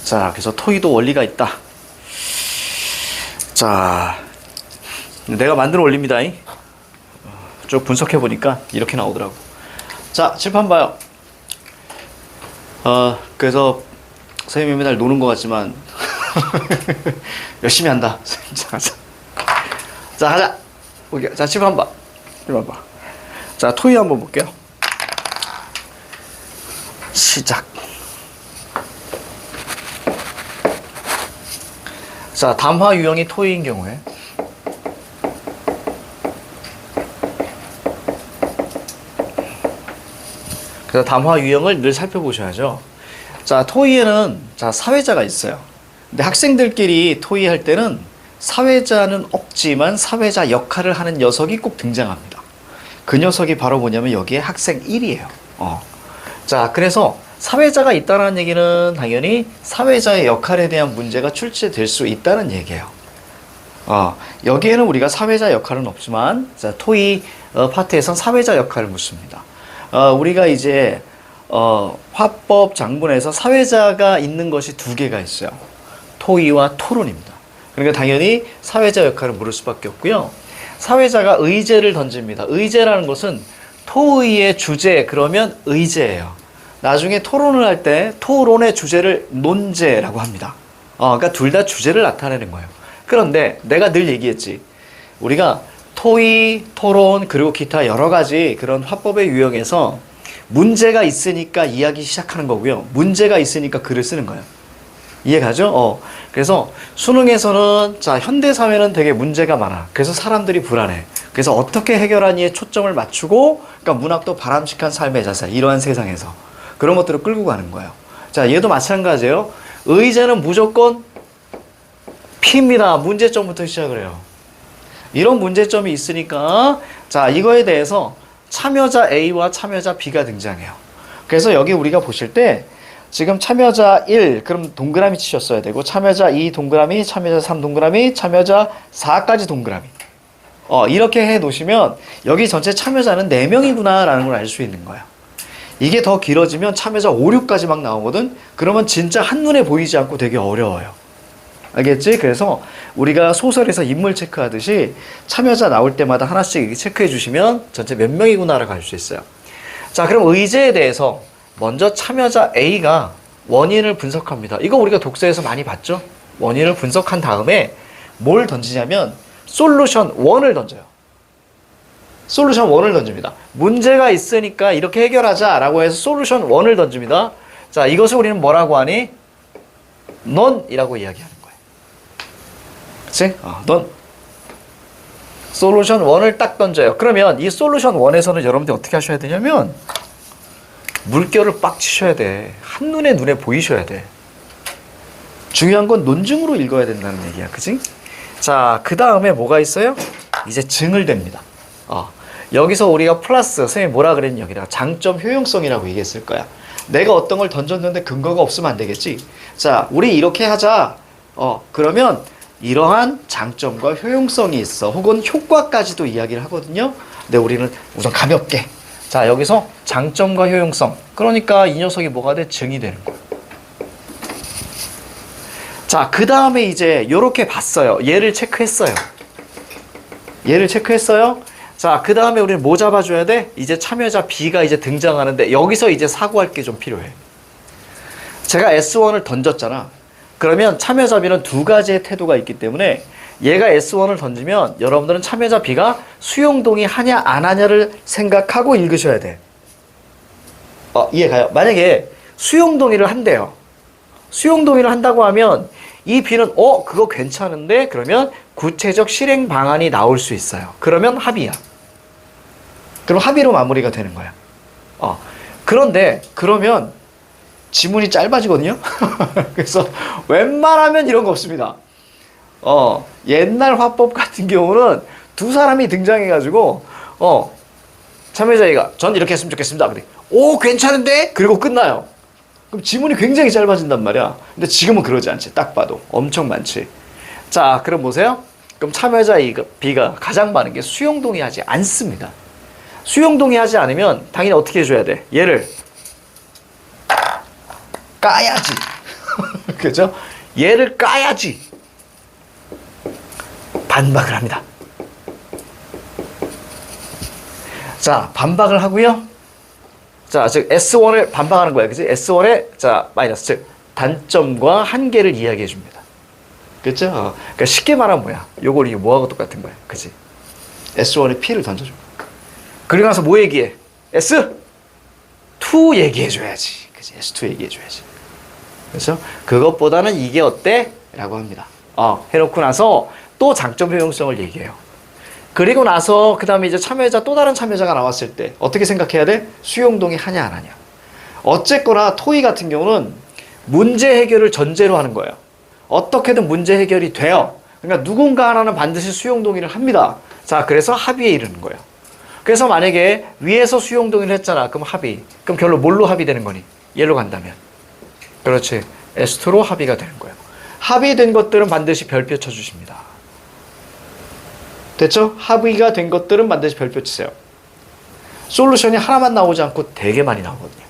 자, 그래서 토의도 원리가 있다. 자, 내가 만든 원리입니다. 쭉 분석해 보니까 이렇게 나오더라고. 자, 칠판 봐요. 그래서 선생님이 맨날 노는 것 같지만 열심히 한다. 자, 가자. 오케이. 자, 칠판 봐. 칠판 봐. 자, 토의 한번 볼게요. 시작. 자, 담화 유형이 토의인 경우에 그래서 담화 유형을 늘 살펴보셔야죠. 자, 토의에는 자, 사회자가 있어요. 근데 학생들끼리 토의할 때는 사회자는 없지만 사회자 역할을 하는 녀석이 꼭 등장합니다. 그 녀석이 바로 뭐냐면 여기에 학생 1이에요. 자, 그래서 사회자가 있다는 얘기는 당연히 사회자의 역할에 대한 문제가 출제될 수 있다는 얘기예요. 여기에는 우리가 사회자 역할은 없지만 자, 토의 파트에선 사회자 역할을 묻습니다. 우리가 이제 화법 장문에서 사회자가 있는 것이 두 개가 있어요. 토의와 토론입니다. 그러니까 당연히 사회자 역할을 물을 수밖에 없고요. 사회자가 의제를 던집니다. 의제라는 것은 토의의 주제 그러면 의제예요. 나중에 토론을 할 때 토론의 주제를 논제라고 합니다. 그러니까 둘 다 주제를 나타내는 거예요. 그런데 내가 늘 얘기했지. 우리가 토의, 토론, 그리고 기타 여러 가지 그런 화법의 유형에서 문제가 있으니까 이야기 시작하는 거고요. 문제가 있으니까 글을 쓰는 거예요. 이해가죠? 그래서 수능에서는 자, 현대사회는 되게 문제가 많아. 그래서 사람들이 불안해. 그래서 어떻게 해결하니에 초점을 맞추고, 그러니까 문학도 바람직한 삶의 자세, 이러한 세상에서 그런 것들을 끌고 가는 거예요. 자, 얘도 마찬가지예요. 의제는 무조건 P입니다. 문제점부터 시작을 해요. 이런 문제점이 있으니까 자, 이거에 대해서 참여자 A와 참여자 B가 등장해요. 그래서 여기 우리가 보실 때 지금 참여자 1 그럼 동그라미 치셨어야 되고 참여자 2 동그라미, 참여자 3 동그라미, 참여자 4까지 동그라미. 이렇게 해 놓으시면 여기 전체 참여자는 4명이구나 라는 걸 알 수 있는 거예요. 이게 더 길어지면 참여자 5, 6까지 막 나오거든. 그러면 진짜 한눈에 보이지 않고 되게 어려워요. 알겠지? 그래서 우리가 소설에서 인물 체크하듯이 참여자 나올 때마다 하나씩 체크해 주시면 전체 몇 명이구나라고 알 수 있어요. 자, 그럼 의제에 대해서 먼저 참여자 A가 원인을 분석합니다. 이거 우리가 독서에서 많이 봤죠? 원인을 분석한 다음에 뭘 던지냐면 솔루션 1을 던져요. 솔루션 1을 던집니다. 문제가 있으니까 이렇게 해결하자 라고 해서 솔루션 1을 던집니다. 자, 이것을 우리는 뭐라고 하니? 넌이라고 이야기하는 거예요. 그치? 넌. 솔루션 1을 딱 던져요. 그러면 이 솔루션 1에서는 여러분들이 어떻게 하셔야 되냐면 물결을 빡 치셔야 돼. 한눈에 눈에 보이셔야 돼. 중요한 건 논증으로 읽어야 된다는 얘기야. 그치? 자, 그 다음에 뭐가 있어요? 이제 증을 댑니다. 여기서 우리가 플러스, 선생님이 뭐라 그랬니? 여기다가 장점 효용성이라고 얘기했을 거야. 내가 어떤 걸 던졌는데 근거가 없으면 안 되겠지? 자, 우리 이렇게 하자. 그러면 이러한 장점과 효용성이 있어. 혹은 효과까지도 이야기를 하거든요. 근데 우리는 우선 가볍게. 자, 여기서 장점과 효용성. 그러니까 이 녀석이 뭐가 돼? 증이 되는 거야. 자, 그 다음에 이제 요렇게 봤어요. 얘를 체크했어요. 얘를 체크했어요. 자, 그 다음에 우리는 뭐 잡아줘야 돼? 이제 참여자 B가 이제 등장하는데 여기서 이제 사고할 게 좀 필요해. 제가 S1을 던졌잖아. 그러면 참여자 B는 두 가지의 태도가 있기 때문에 얘가 S1을 던지면 여러분들은 참여자 B가 수용동의 하냐 안 하냐를 생각하고 읽으셔야 돼. 이해가요? 만약에 수용동의를 한대요. 수용동의를 한다고 하면 이 B는 그거 괜찮은데 그러면 구체적 실행 방안이 나올 수 있어요. 그러면 합의야. 그럼 합의로 마무리가 되는 거야. 그런데 그러면 지문이 짧아지거든요. 그래서 웬만하면 이런 거 없습니다. 옛날 화법 같은 경우는 두 사람이 등장해가지고 참여자 A가 전 이렇게 했으면 좋겠습니다. 그래. 오, 괜찮은데? 그리고 끝나요. 그럼 지문이 굉장히 짧아진단 말이야. 근데 지금은 그러지 않지. 딱 봐도 엄청 많지. 자, 그럼 보세요. 그럼 참여자 B가 가장 많은 게 수용동의하지 않습니다. 수용동의하지 않으면 당연히 어떻게 해줘야 돼? 얘를 까야지. 그죠? 얘를 까야지 반박을 합니다. 자, 반박을 하고요. 자, 즉 S1을 반박하는 거야. 그지? S1의 자, 마이너스 즉 단점과 한계를 이야기해 줍니다. 그렇죠? 그러니까 쉽게 말하면 뭐야? 요걸 이게 뭐하고 똑같은 거야. 그지? S1의 P를 던져줘. 그리고 나서 뭐 얘기해? S2 얘기해 줘야지. 그지? S2 얘기해 줘야지. 그렇죠? 그것보다는 이게 어때? 라고 합니다. 해놓고 나서 또 장점 효용성을 얘기해요. 그리고 나서 그 다음에 이제 참여자 또 다른 참여자가 나왔을 때 어떻게 생각해야 돼? 수용동의 하냐 안 하냐. 어쨌거나 토이 같은 경우는 문제 해결을 전제로 하는 거예요. 어떻게든 문제 해결이 돼요. 그러니까 누군가 하나는 반드시 수용동의를 합니다. 자, 그래서 합의에 이르는 거예요. 그래서 만약에 위에서 수용동의를 했잖아. 그럼 합의. 그럼 결론 뭘로 합의되는 거니? 얘로 간다면. 그렇지. S2로 합의가 되는 거예요. 합의된 것들은 반드시 별표 쳐주십니다. 됐죠? 합의가 된 것들은 반드시 별표 치세요. 솔루션이 하나만 나오지 않고 되게 많이 나오거든요.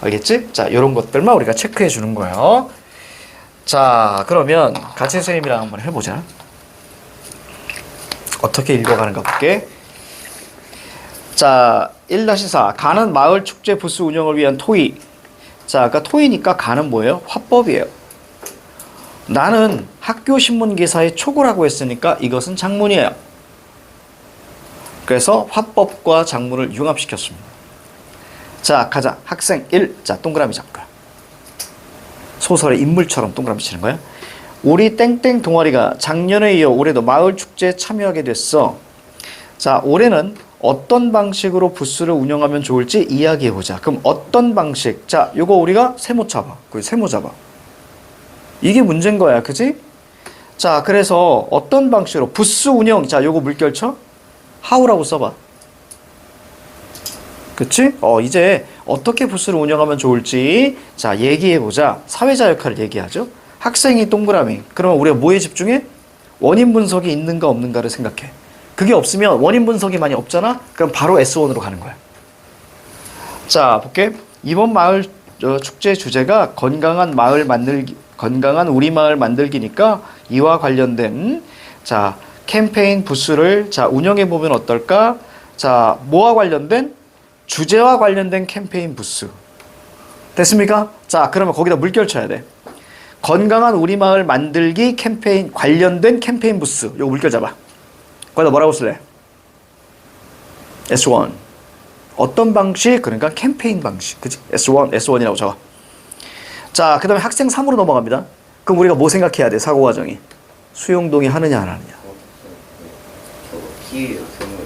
알겠지? 자, 이런 것들만 우리가 체크해 주는 거예요. 자, 그러면 같이 선생님이랑 한번 해보자. 어떻게 읽어가는가 볼게. 자, 1-4 가는 마을 축제 부스 운영을 위한 토의. 자, 아까 토의니까 가는 뭐예요? 화법이에요. 나는 학교 신문 기사에 초고라고 했으니까 이것은 장문이에요. 그래서 화법과 장문을 융합시켰습니다. 자, 가자. 학생 1. 자, 동그라미 잡고. 소설의 인물처럼 동그라미 치는 거야. 우리 땡땡 동아리가 작년에 이어 올해도 마을 축제에 참여하게 됐어. 자, 올해는 어떤 방식으로 부스를 운영하면 좋을지 이야기해보자. 그럼 어떤 방식? 자, 요거 우리가 세모 잡아. 그 세모 잡아. 이게 문제인 거야. 그지? 자, 그래서 어떤 방식으로 부스 운영. 자, 요거 물결 쳐. how라고 써봐. 그치? 이제 어떻게 부스를 운영하면 좋을지 자, 얘기해보자. 사회자 역할을 얘기하죠. 학생이 동그라미. 그러면 우리가 뭐에 집중해? 원인 분석이 있는가 없는가를 생각해. 그게 없으면 원인 분석이 많이 없잖아? 그럼 바로 S1으로 가는 거야. 자, 볼게. 이번 마을 축제 주제가 건강한 우리 마을 만들기니까 이와 관련된 자, 캠페인 부스를 자, 운영해 보면 어떨까? 자, 뭐와 관련된? 주제와 관련된 캠페인 부스. 됐습니까? 자, 그러면 거기다 물결 쳐야 돼. 건강한 우리 마을 만들기 캠페인 관련된 캠페인 부스. 요거 물결 잡아. 거기다 뭐라고 쓸래? S1. 어떤 방식? 그러니까 캠페인 방식. 그치? S1이라고 적어. 자, 그 다음에 학생 3으로 넘어갑니다. 그럼 우리가 뭐 생각해야 돼? 사고 과정이. 수용동의 하느냐 안 하느냐. P 학생을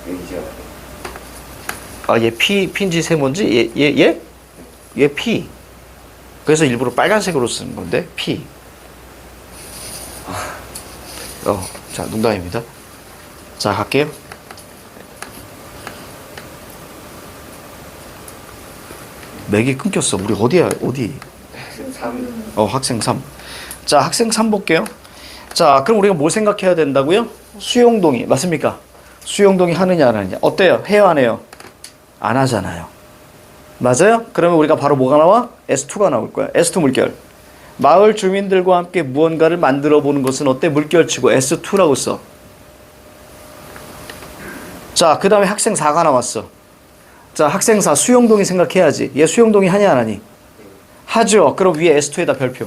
얘기하고. 얘 P인지 세모인지? 얘 P. 그래서 일부러 빨간색으로 쓰는 건데, P. 자, 농담입니다. 자, 갈게요. 맥이 끊겼어. 우리 어디야? 어디? 학생 3. 학생 3. 자, 학생 3 볼게요. 자, 그럼 우리가 뭘 생각해야 된다고요? 수용동의. 맞습니까? 수용동의 하느냐 안 하느냐. 어때요? 해요 안 해요? 안 하잖아요. 맞아요? 그러면 우리가 바로 뭐가 나와? S2가 나올 거야. S2 물결. 마을 주민들과 함께 무언가를 만들어 보는 것은 어때? 물결 치고 S2라고 써. 자, 그 다음에 학생 4가 나왔어. 자, 학생 4 수용동의 생각해야지. 얘 수용동의 하냐 안 하니? 하죠. 그럼 위에 S2에다 별표.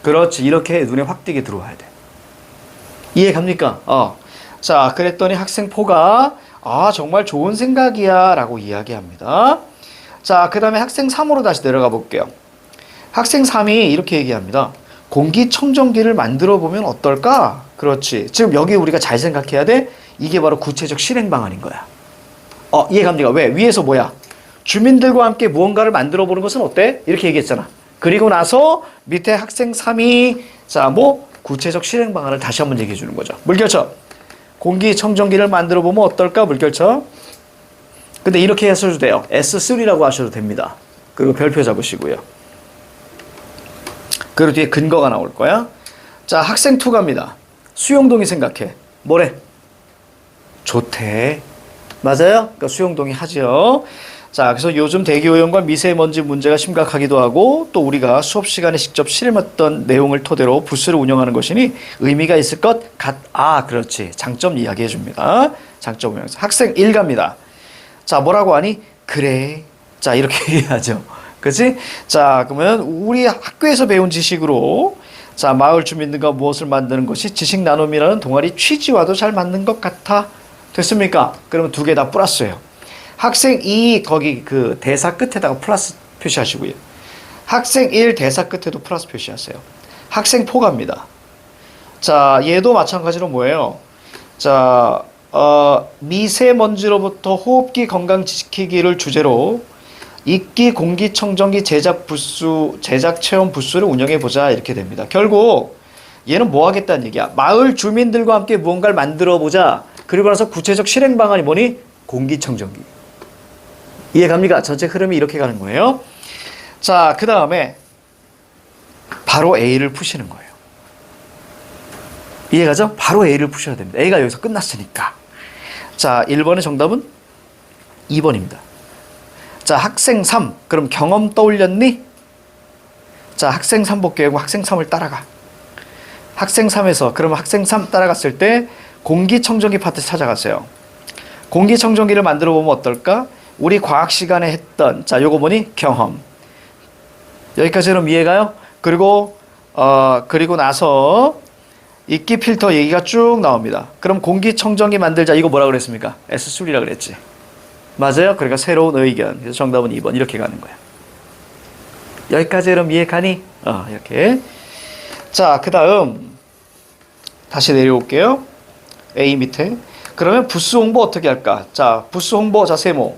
그렇지. 이렇게 눈에 확 띄게 들어와야 돼. 이해 갑니까? 자, 그랬더니 학생 4가 정말 좋은 생각이야 라고 이야기합니다. 자, 그 다음에 학생 3으로 다시 내려가 볼게요. 학생 3이 이렇게 얘기합니다. 공기청정기를 만들어 보면 어떨까? 그렇지. 지금 여기 우리가 잘 생각해야 돼. 이게 바로 구체적 실행 방안인 거야. 이해 갑니까? 왜? 위에서 뭐야? 주민들과 함께 무언가를 만들어 보는 것은 어때? 이렇게 얘기했잖아. 그리고 나서 밑에 학생 3이 자, 구체적 실행 방안을 다시 한번 얘기해 주는 거죠. 물결쳐. 공기청정기를 만들어 보면 어떨까? 물결쳐. 근데 이렇게 하셔도 돼요. S3라고 하셔도 됩니다. 그리고 별표 잡으시고요. 그리고 뒤에 근거가 나올 거야. 자, 학생 2 갑니다. 수용동의 생각해. 뭐래? 좋대. 맞아요? 그러니까 수용동의 하죠. 자, 그래서 요즘 대기오염과 미세먼지 문제가 심각하기도 하고 또 우리가 수업 시간에 직접 실험했던 내용을 토대로 부스를 운영하는 것이니 의미가 있을 것 그렇지. 장점 이야기해 줍니다. 장점 운영에서 학생 1 갑니다. 자, 뭐라고 하니? 그래. 자, 이렇게 얘기하죠. 그치? 자, 그러면 우리 학교에서 배운 지식으로 자, 마을 주민들과 무엇을 만드는 것이 지식 나눔이라는 동아리 취지와도 잘 맞는 것 같아. 됐습니까? 그러면 두 개 다 플러스예요. 학생 2 거기 그 대사 끝에다가 플러스 표시하시고요. 학생 1 대사 끝에도 플러스 표시하세요. 학생 4 갑니다. 자, 얘도 마찬가지로 뭐예요? 자, 미세먼지로부터 호흡기 건강 지키기를 주제로 입기 공기청정기 제작 체험 부스를 운영해 보자 이렇게 됩니다. 결국 얘는 뭐 하겠다는 얘기야? 마을 주민들과 함께 무언가를 만들어 보자. 그리고 나서 구체적 실행 방안이 뭐니? 공기청정기. 이해갑니까? 전체 흐름이 이렇게 가는 거예요. 자, 그 다음에 바로 A를 푸시는 거예요. 이해가죠? 바로 A를 푸셔야 됩니다. A가 여기서 끝났으니까. 자, 1번의 정답은 2번입니다. 자, 학생 3. 그럼 경험 떠올렸니? 자, 학생 3 볼게요. 학생 3을 따라가. 학생 3에서 그러면 학생 3 따라갔을 때 공기청정기 파트 찾아갔어요. 공기청정기를 만들어 보면 어떨까? 우리 과학 시간에 했던 자, 요거 뭐니? 경험. 여기까지는 이해가요? 그리고 나서 입기 필터 얘기가 쭉 나옵니다. 그럼 공기청정기 만들자. 이거 뭐라 그랬습니까? S3라 그랬지. 맞아요? 그러니까 새로운 의견. 그래서 정답은 2번. 이렇게 가는 거야. 여기까지 그럼 이해가니? 이렇게. 자, 그 다음 다시 내려올게요. A 밑에. 그러면 부스 홍보 어떻게 할까? 자, 부스 홍보 자, 세모.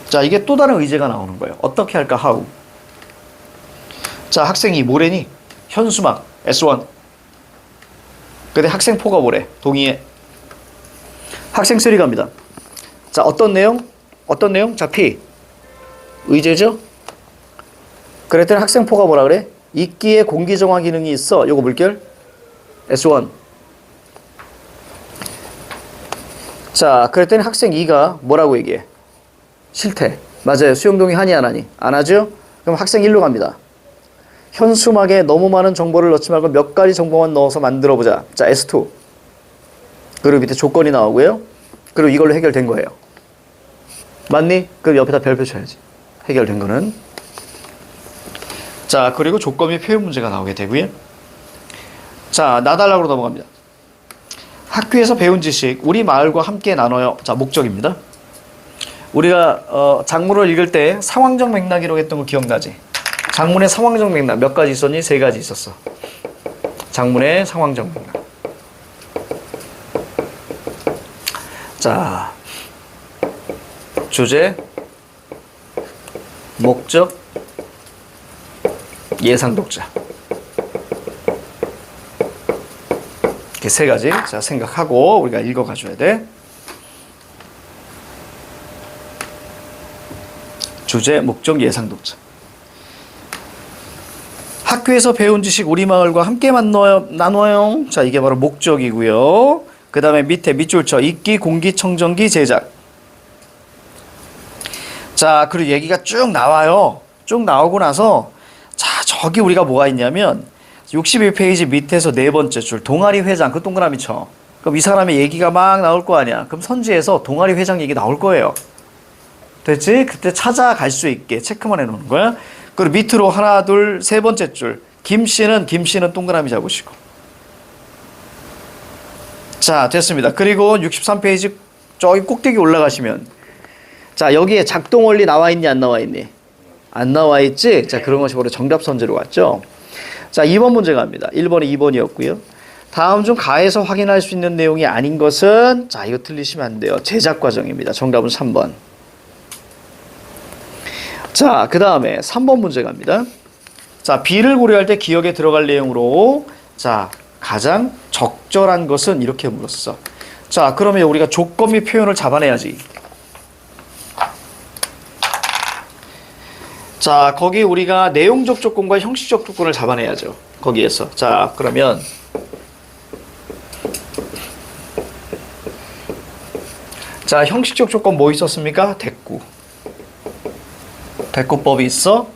자, 이게 또 다른 의제가 나오는 거예요. 어떻게 할까? how. 자, 학생이 뭐래니? 현수막 S1. 근데 학생 4가 뭐래? 동의해. 학생 3 갑니다. 자, 어떤 내용? 자, P. 의제죠? 그랬더니 학생 4가 뭐라 그래? 입기에 공기정화 기능이 있어. 요거 물결 S1. 자, 그랬더니 학생 2가 뭐라고 얘기해? 싫대. 맞아요. 수용동의 하니 안 하니? 안 하죠? 그럼 학생 1로 갑니다. 현수막에 너무 많은 정보를 넣지 말고 몇 가지 정보만 넣어서 만들어 보자. 자, S2. 그리고 밑에 조건이 나오고요. 그리고 이걸로 해결된 거예요. 맞니? 그럼 옆에다 별표 쳐야지. 해결된 거는. 자, 그리고 조건 및 표현 문제가 나오게 되고요. 자, 나달락으로 넘어갑니다. 학교에서 배운 지식 우리 마을과 함께 나눠요. 자, 목적입니다. 우리가 장문을 읽을 때 상황적 맥락이라고 했던 거 기억나지? 장문의 상황적 맥락 몇 가지 있었니? 3가지 있었어. 장문의 상황적 맥락. 자, 주제, 목적, 예상 독자. 이렇게 3가지. 자, 생각하고 우리가 읽어가줘야 돼. 주제, 목적, 예상 독자. 학교에서 배운 지식 우리 마을과 함께 나눠요. 자, 이게 바로 목적이고요. 그 다음에 밑에 밑줄 쳐. 입기 공기청정기 제작. 자, 그리고 얘기가 쭉 나와요. 쭉 나오고 나서 자, 저기 우리가 뭐가 있냐면 61페이지 밑에서 4번째 줄 동아리 회장 그 동그라미 쳐. 그럼 이 사람의 얘기가 막 나올 거 아니야. 그럼 선지에서 동아리 회장 얘기 나올 거예요. 됐지? 그때 찾아갈 수 있게 체크만 해놓는 거야. 그리고 밑으로 하나, 둘, 3번째 줄. 김씨는 동그라미 잡으시고. 자, 됐습니다. 그리고 63페이지 저기 꼭대기 올라가시면 자, 여기에 작동 원리 나와 있니 안 나와 있니? 안 나와 있지? 자, 그런 것이 바로 정답 선지로 갔죠. 자, 2번 문제 갑니다. 1번이 2번이었고요. 다음 중 가에서 확인할 수 있는 내용이 아닌 것은 자, 이거 틀리시면 안 돼요. 제작 과정입니다. 정답은 3번. 자, 그 다음에 3번 문제 갑니다. 자, B를 고려할 때 기억에 들어갈 내용으로 자, 가장 적절한 것은 이렇게 물었어. 자, 그러면 우리가 조건 및 표현을 잡아내야지. 자, 거기 우리가 내용적 조건과 형식적 조건을 잡아내야죠. 거기에서. 자, 그러면 자, 형식적 조건 뭐 있었습니까? 대꾸. 대꾸법이 있어.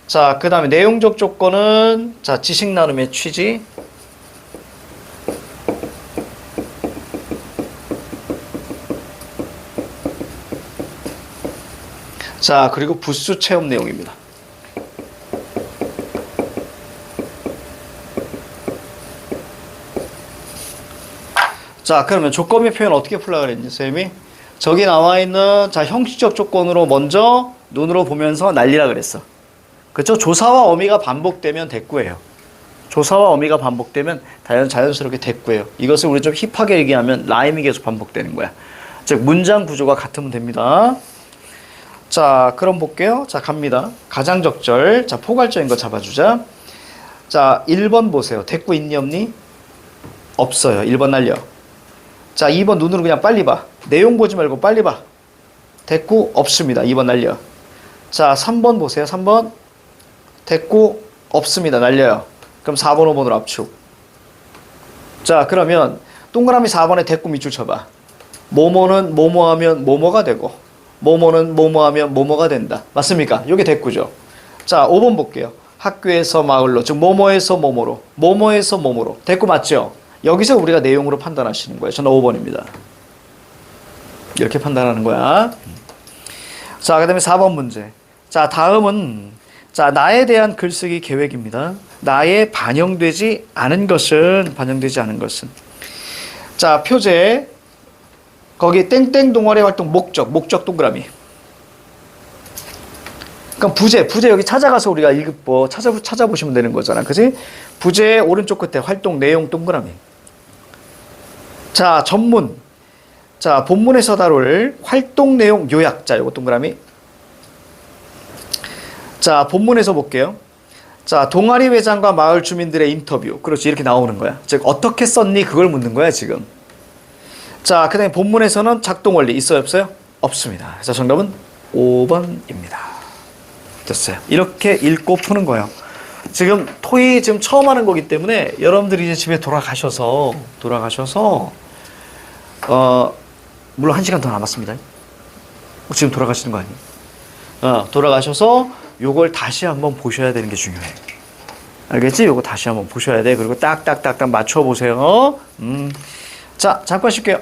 자, 그 다음에 내용적 조건은 자, 지식 나눔의 취지. 자, 그리고 부수 체험 내용입니다. 자, 그러면 조건의 표현 어떻게 풀라 그랬니, 쌤이? 저기 나와 있는 자, 형식적 조건으로 먼저 눈으로 보면서 날리라 그랬어. 그쵸? 조사와 어미가 반복되면 대꾸예요. 조사와 어미가 반복되면 자연스럽게 대꾸예요. 이것을 우리 좀 힙하게 얘기하면 라임이 계속 반복되는 거야. 즉, 문장 구조가 같으면 됩니다. 자, 그럼 볼게요. 자, 갑니다. 가장적절. 자, 포괄적인 거 잡아주자. 자, 1번 보세요. 대꾸 있니 없니? 없어요. 1번 날려. 자, 2번 눈으로 그냥 빨리 봐. 내용 보지 말고 빨리 봐. 대꾸 없습니다. 2번 날려. 자, 3번 보세요. 3번. 대꾸 없습니다. 날려요. 그럼 4번, 5번으로 압축. 자, 그러면 동그라미 4번에 대꾸 밑줄 쳐봐. 뭐뭐는 뭐뭐하면 뭐뭐가 되고 뭐뭐는 뭐뭐하면 뭐뭐가 된다. 맞습니까? 이게 대꾸죠. 자, 5번 볼게요. 학교에서 마을로, 즉 뭐뭐에서 뭐뭐로, 뭐뭐에서 뭐뭐로. 대꾸 맞죠? 여기서 우리가 내용으로 판단하시는 거예요. 저는 5번입니다. 이렇게 판단하는 거야. 자, 그 다음에 4번 문제. 자, 다음은 자, 나에 대한 글쓰기 계획입니다. 나에 반영되지 않은 것은 자, 표제 거기 땡땡 동아리 활동 목적 동그라미. 그럼 부제 여기 찾아가서 우리가 읽고 찾아보시면 되는 거잖아. 그지? 부제 오른쪽 끝에 활동 내용 동그라미. 자, 전문. 자, 본문에서 다룰 활동 내용 요약. 자, 요거 동그라미. 자, 본문에서 볼게요. 자, 동아리 회장과 마을 주민들의 인터뷰. 그렇지, 이렇게 나오는 거야. 즉, 어떻게 썼니? 그걸 묻는 거야, 지금. 자, 그 다음에 본문에서는 작동 원리 있어요, 없어요? 없습니다. 그래서 정답은 5번입니다. 됐어요. 이렇게 읽고 푸는 거예요. 지금 토익 지금 처음 하는 거기 때문에 여러분들이 이제 집에 돌아가셔서 물론 1시간 더 남았습니다. 지금 돌아가시는 거 아니에요? 돌아가셔서 요걸 다시 한번 보셔야 되는 게 중요해. 알겠지? 요거 다시 한번 보셔야 돼. 그리고 딱딱딱딱 맞춰 보세요. 자, 잠깐 쉴게요.